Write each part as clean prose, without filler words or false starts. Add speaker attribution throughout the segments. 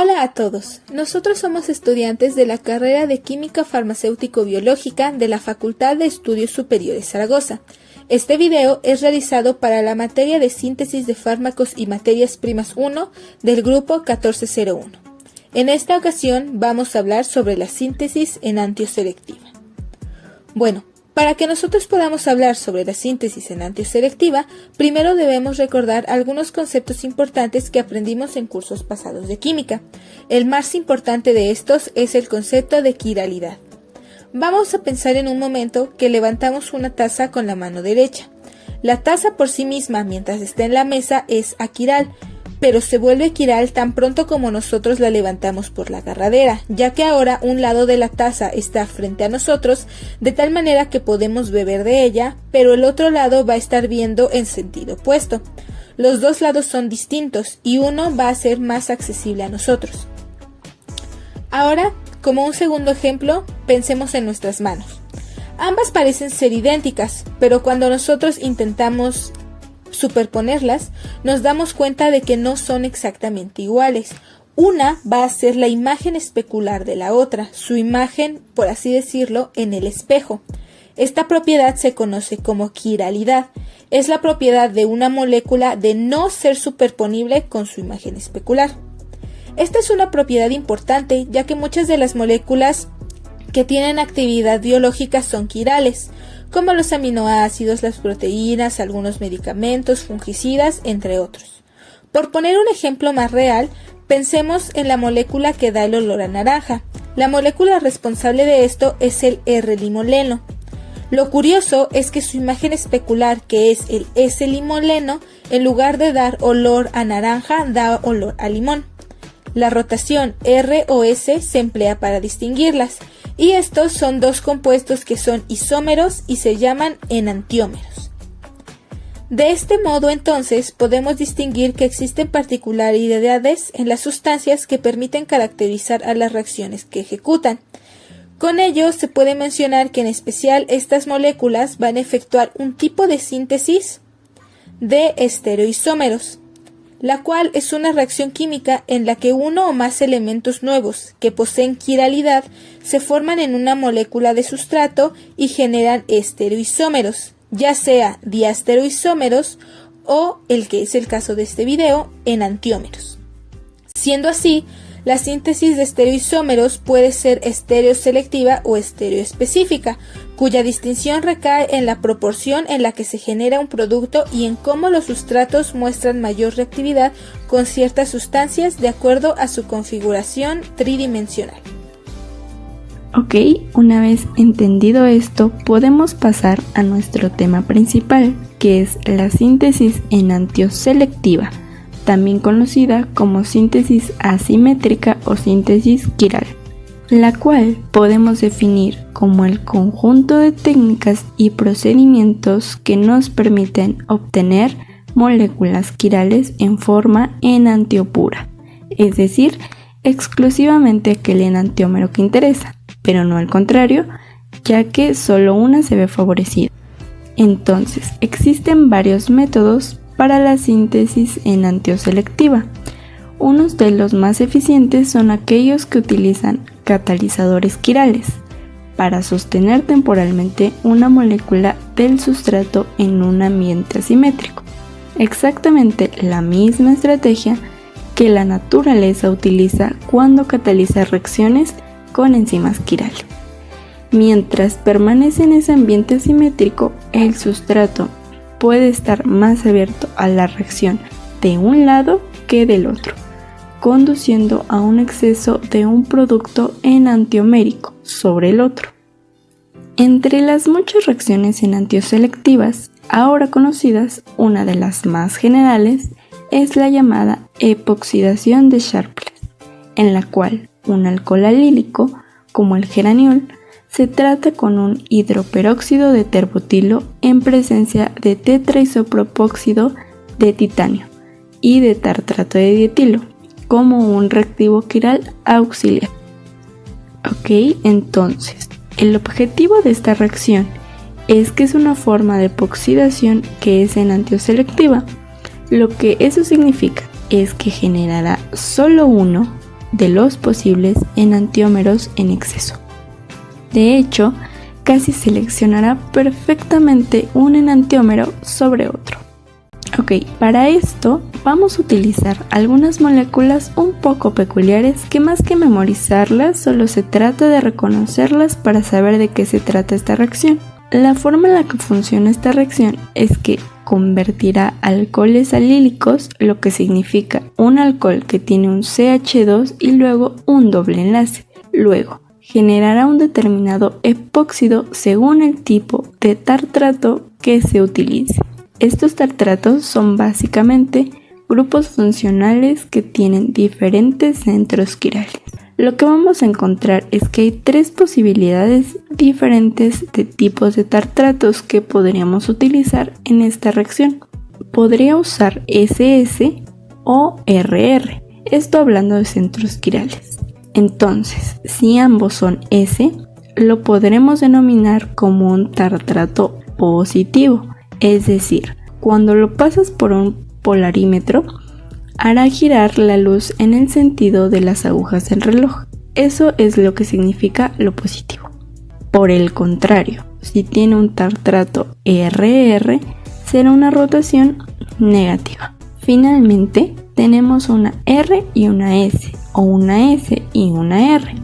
Speaker 1: Hola a todos, nosotros somos estudiantes de la carrera de Química Farmacéutico-Biológica de la Facultad de Estudios Superiores Zaragoza. Este video es realizado para la materia de Síntesis de Fármacos y Materias Primas 1 del grupo 1401. En esta ocasión vamos a hablar sobre la síntesis enantioselectiva. Bueno, para que nosotros podamos hablar sobre la síntesis enantioselectiva, primero debemos recordar algunos conceptos importantes que aprendimos en cursos pasados de química. El más importante de estos es el concepto de quiralidad. Vamos a pensar en un momento que levantamos una taza con la mano derecha. La taza por sí misma, mientras está en la mesa, es aquiral, pero se vuelve quiral tan pronto como nosotros la levantamos por la agarradera, ya que ahora un lado de la taza está frente a nosotros, de tal manera que podemos beber de ella, pero el otro lado va a estar viendo en sentido opuesto. Los dos lados son distintos y uno va a ser más accesible a nosotros. Ahora, como un segundo ejemplo, pensemos en nuestras manos. Ambas parecen ser idénticas, pero cuando nosotros intentamos superponerlas, nos damos cuenta de que no son exactamente iguales. Una va a ser la imagen especular de la otra, su imagen, por así decirlo, en el espejo. Esta propiedad se conoce como quiralidad. Es la propiedad de una molécula de no ser superponible con su imagen especular. Esta es una propiedad importante, ya que muchas de las moléculas que tienen actividad biológica son quirales, como los aminoácidos, las proteínas, algunos medicamentos, fungicidas, entre otros. Por poner un ejemplo más real, pensemos en la molécula que da el olor a naranja. La molécula responsable de esto es el R-limoleno. Lo curioso es que su imagen especular, que es el S-limoleno, en lugar de dar olor a naranja, da olor a limón. La rotación R o S se emplea para distinguirlas, y estos son dos compuestos que son isómeros y se llaman enantiómeros. De este modo, entonces, podemos distinguir que existen particularidades en las sustancias que permiten caracterizar a las reacciones que ejecutan. Con ello, se puede mencionar que en especial estas moléculas van a efectuar un tipo de síntesis de estereoisómeros, la cual es una reacción química en la que uno o más elementos nuevos que poseen quiralidad se forman en una molécula de sustrato y generan estereoisómeros, ya sea diastereoisómeros o, el que es el caso de este video, enantiómeros. Siendo así, la síntesis de estereoisómeros puede ser estereoselectiva o estereoespecífica, cuya distinción recae en la proporción en la que se genera un producto y en cómo los sustratos muestran mayor reactividad con ciertas sustancias de acuerdo a su configuración tridimensional.
Speaker 2: Ok, una vez entendido esto, podemos pasar a nuestro tema principal, que es la síntesis enantioselectiva, también conocida como síntesis asimétrica o síntesis quiral, la cual podemos definir como el conjunto de técnicas y procedimientos que nos permiten obtener moléculas quirales en forma enantiopura, es decir, exclusivamente aquel enantiómero que interesa, pero no al contrario, ya que solo una se ve favorecida. Entonces, existen varios métodos para la síntesis enantioselectiva. Unos de los más eficientes son aquellos que utilizan catalizadores quirales para sostener temporalmente una molécula del sustrato en un ambiente asimétrico. Exactamente la misma estrategia que la naturaleza utiliza cuando cataliza reacciones con enzimas quirales. Mientras permanece en ese ambiente asimétrico, el sustrato puede estar más abierto a la reacción de un lado que del otro, conduciendo a un exceso de un producto enantiomérico sobre el otro. Entre las muchas reacciones enantioselectivas ahora conocidas, una de las más generales es la llamada epoxidación de Sharpless, en la cual un alcohol alílico, como el geraniol, se trata con un hidroperóxido de terbutilo en presencia de tetraisopropóxido de titanio y de tartrato de dietilo como un reactivo quiral auxiliar. Ok, entonces, el objetivo de esta reacción es que es una forma de epoxidación que es enantioselectiva. Lo que eso significa es que generará solo uno de los posibles enantiómeros en exceso. De hecho, casi seleccionará perfectamente un enantiómero sobre otro. Ok, para esto vamos a utilizar algunas moléculas un poco peculiares que más que memorizarlas, solo se trata de reconocerlas para saber de qué se trata esta reacción. La forma en la que funciona esta reacción es que convertirá alcoholes alílicos, lo que significa un alcohol que tiene un CH2 y luego un doble enlace. Luego, generará un determinado epóxido según el tipo de tartrato que se utilice. Estos tartratos son básicamente grupos funcionales que tienen diferentes centros quirales. Lo que vamos a encontrar es que hay 3 posibilidades diferentes de tipos de tartratos que podríamos utilizar en esta reacción. Podría usar SS o RR, esto hablando de centros quirales. Entonces, si ambos son S, lo podremos denominar como un tartrato positivo. Es decir, cuando lo pasas por un polarímetro, hará girar la luz en el sentido de las agujas del reloj. Eso es lo que significa lo positivo. Por el contrario, si tiene un tartrato RR, será una rotación negativa. Finalmente, tenemos una R y una S, o una S y una R.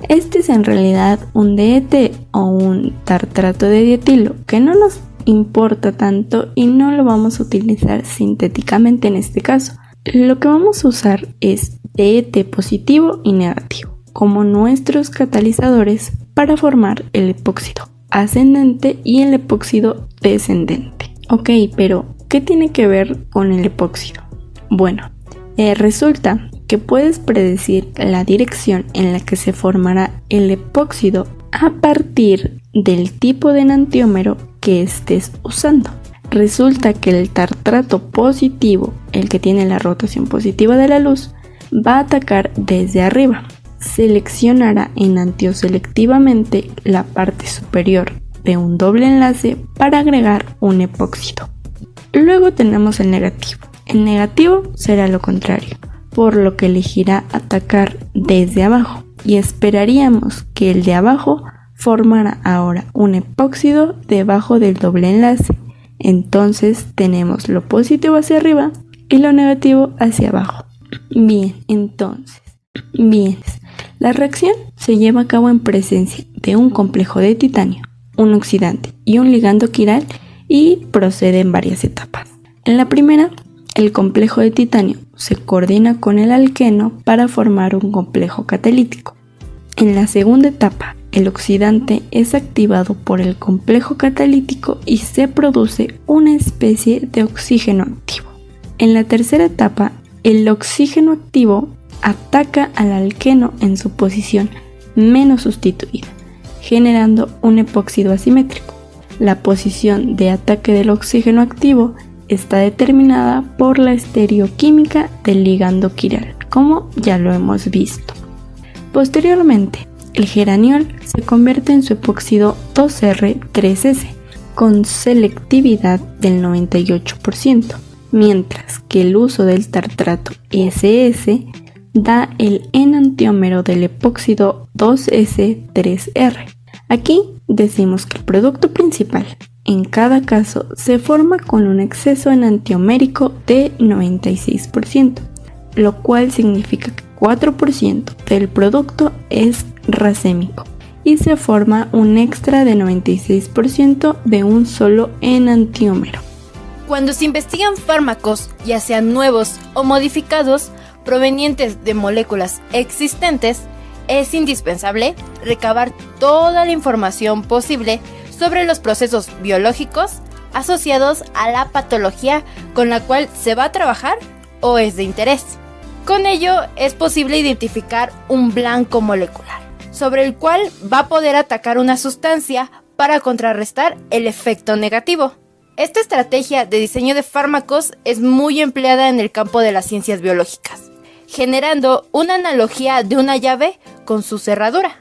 Speaker 2: Este es en realidad un DET o un tartrato de dietilo, que no nos importa tanto y no lo vamos a utilizar sintéticamente en este caso. Lo que vamos a usar es DET positivo y negativo como nuestros catalizadores para formar el epóxido ascendente y el epóxido descendente. Ok, pero ¿qué tiene que ver con el epóxido? Bueno, resulta que puedes predecir la dirección en la que se formará el epóxido a partir del tipo de enantiómero que estés usando. Resulta que el tartrato positivo, el que tiene la rotación positiva de la luz, va a atacar desde arriba. Seleccionará enantioselectivamente la parte superior de un doble enlace para agregar un epóxido. Luego tenemos el negativo. El negativo será lo contrario, por lo que elegirá atacar desde abajo y esperaríamos que el de abajo formara ahora un epóxido debajo del doble enlace. Entonces tenemos lo positivo hacia arriba y lo negativo hacia abajo. Bien, la reacción se lleva a cabo en presencia de un complejo de titanio, un oxidante y un ligando quiral y procede en varias etapas. En la primera, el complejo de titanio se coordina con el alqueno para formar un complejo catalítico. En la segunda etapa, el oxidante es activado por el complejo catalítico y se produce una especie de oxígeno activo. En la tercera etapa, el oxígeno activo ataca al alqueno en su posición menos sustituida, generando un epóxido asimétrico. La posición de ataque del oxígeno activo está determinada por la estereoquímica del ligando quiral, como ya lo hemos visto. Posteriormente, el geraniol se convierte en su epóxido 2R3S con selectividad del 98%, mientras que el uso del tartrato SS da el enantiómero del epóxido 2S3R. Aquí decimos que el producto principal en cada caso se forma con un exceso enantiomérico de 96%, lo cual significa que 4% del producto es racémico y se forma un extra de 96% de un solo enantiómero.
Speaker 3: Cuando se investigan fármacos, ya sean nuevos o modificados, provenientes de moléculas existentes, es indispensable recabar toda la información posible sobre los procesos biológicos asociados a la patología con la cual se va a trabajar o es de interés. Con ello es posible identificar un blanco molecular, sobre el cual va a poder atacar una sustancia para contrarrestar el efecto negativo. Esta estrategia de diseño de fármacos es muy empleada en el campo de las ciencias biológicas, generando una analogía de una llave con su cerradura.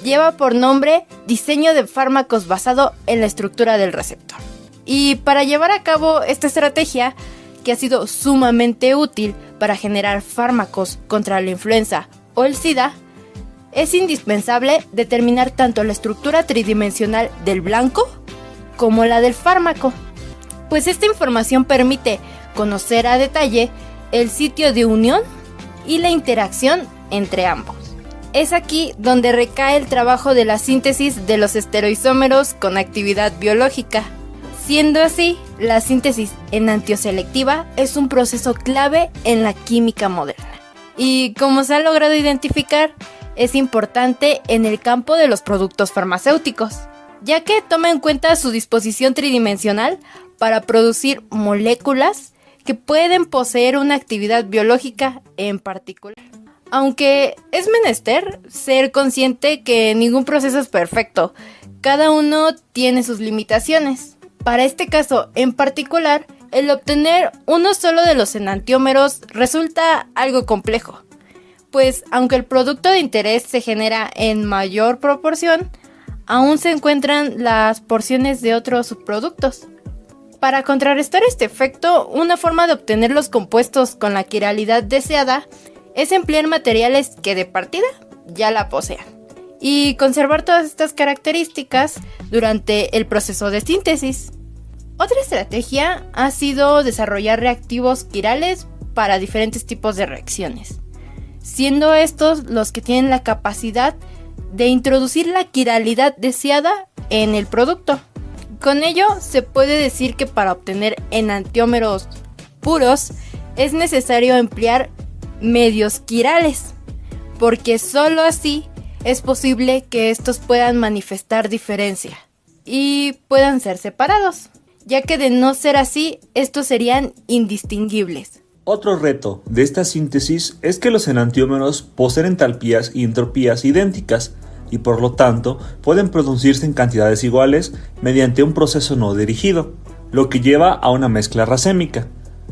Speaker 3: Lleva por nombre diseño de fármacos basado en la estructura del receptor. Y para llevar a cabo esta estrategia, que ha sido sumamente útil para generar fármacos contra la influenza o el SIDA, es indispensable determinar tanto la estructura tridimensional del blanco como la del fármaco, pues esta información permite conocer a detalle el sitio de unión y la interacción entre ambos. Es aquí donde recae el trabajo de la síntesis de los estereoisómeros con actividad biológica. Siendo así, la síntesis enantioselectiva es un proceso clave en la química moderna. Y como se ha logrado identificar, es importante en el campo de los productos farmacéuticos, ya que toma en cuenta su disposición tridimensional para producir moléculas que pueden poseer una actividad biológica en particular. Aunque es menester ser consciente que ningún proceso es perfecto, cada uno tiene sus limitaciones. Para este caso en particular, el obtener uno solo de los enantiómeros resulta algo complejo, pues aunque el producto de interés se genera en mayor proporción, aún se encuentran las porciones de otros subproductos. Para contrarrestar este efecto, una forma de obtener los compuestos con la quiralidad deseada es emplear materiales que de partida ya la posean y conservar todas estas características durante el proceso de síntesis. Otra estrategia ha sido desarrollar reactivos quirales para diferentes tipos de reacciones, siendo estos los que tienen la capacidad de introducir la quiralidad deseada en el producto. Con ello se puede decir que para obtener enantiómeros puros es necesario emplear medios quirales, porque solo así es posible que estos puedan manifestar diferencia y puedan ser separados, ya que de no ser así, estos serían indistinguibles.
Speaker 4: Otro reto de esta síntesis es que los enantiómeros poseen entalpías y entropías idénticas y por lo tanto pueden producirse en cantidades iguales mediante un proceso no dirigido, lo que lleva a una mezcla racémica.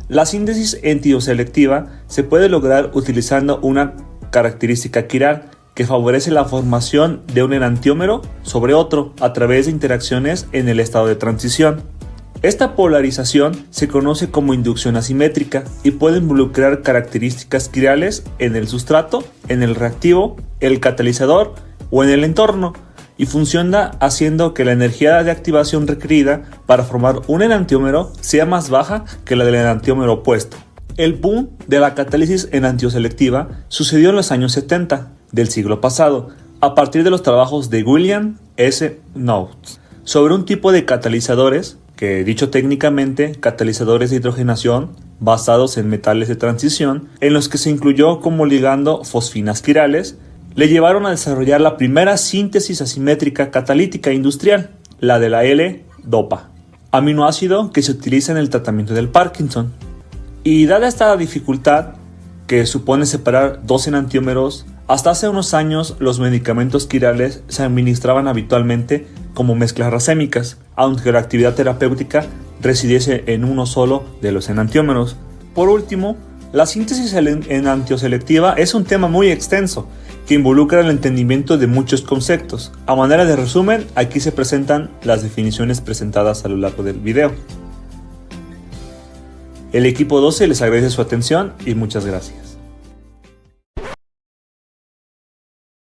Speaker 4: La síntesis enantioselectiva se puede lograr utilizando una característica quiral que favorece la formación de un enantiómero sobre otro a través de interacciones en el estado de transición. Esta polarización se conoce como inducción asimétrica y puede involucrar características quirales en el sustrato, en el reactivo, el catalizador o en el entorno, y funciona haciendo que la energía de activación requerida para formar un enantiómero sea más baja que la del enantiómero opuesto. El boom de la catálisis enantioselectiva sucedió en los años 70 del siglo pasado, a partir de los trabajos de William S. Knowles sobre un tipo de catalizadores que, dicho técnicamente, catalizadores de hidrogenación basados en metales de transición, en los que se incluyó como ligando fosfinas quirales, le llevaron a desarrollar la primera síntesis asimétrica catalítica industrial, la de la L-Dopa, aminoácido que se utiliza en el tratamiento del Parkinson. Y dada esta dificultad que supone separar dos enantiómeros, hasta hace unos años los medicamentos quirales se administraban habitualmente como mezclas racémicas, aunque la actividad terapéutica residiese en uno solo de los enantiómeros. Por último, la síntesis enantioselectiva es un tema muy extenso que involucra el entendimiento de muchos conceptos. A manera de resumen, aquí se presentan las definiciones presentadas a lo largo del video. El equipo 12 les agradece su atención y muchas gracias.